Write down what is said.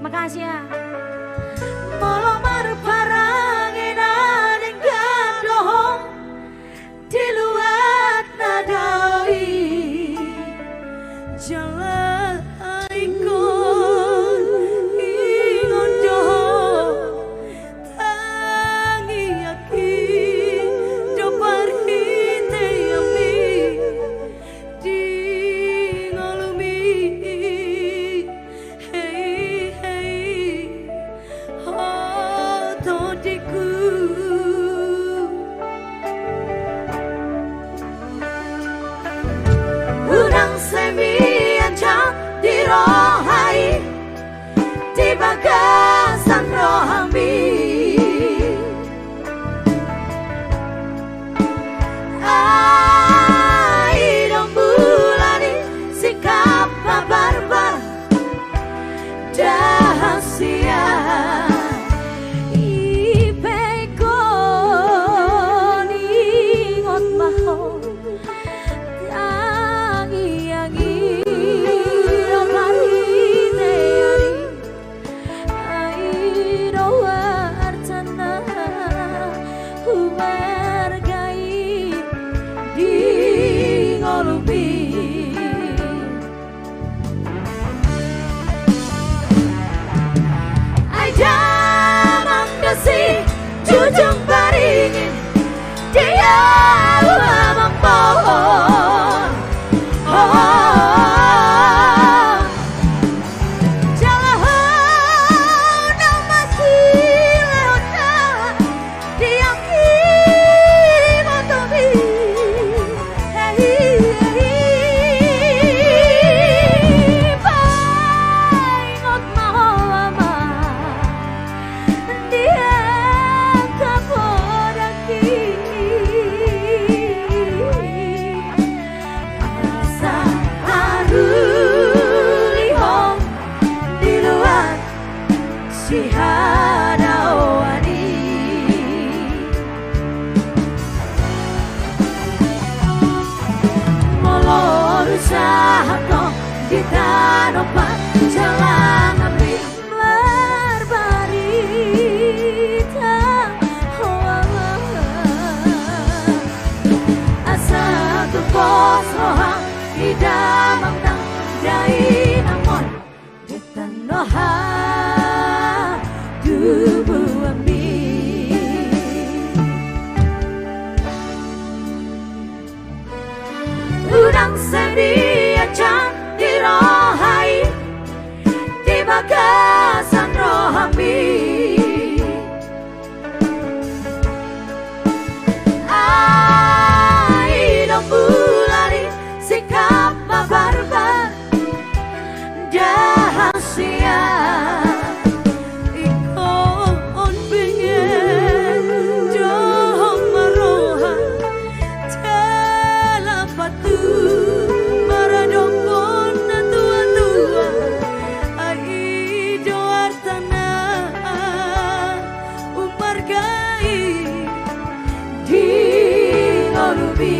Makasih ya. Molomar barangin adeng gadoh di luar nadai jalan ikon ingondo tangi yakin dopar hite yami di ngolumi hey hey oh todiku unang semian jam di rohai di bagasan rohami ai dong bulani sikap barbar dahasia ipekon ingot maho tangi-angi romarite ari airo wartana humargai di ngolubi Aidamang kasih jujung baringin dia amang pohon jalan mati leona diang motobi paingot mahoma dia kapodaki asa arulihong di luar si hadawani molor usahato di tanopan jalan api berbarita asa tupos rohang idamang tang dai namon di tanoha dubu ami udang sedia jam di rohai di bagasan rohami ai dong bulari sikap barbar dahasia ikon pengen jauh maroha telapatu maradokon tua-tua ai doartana umargai di ngolubi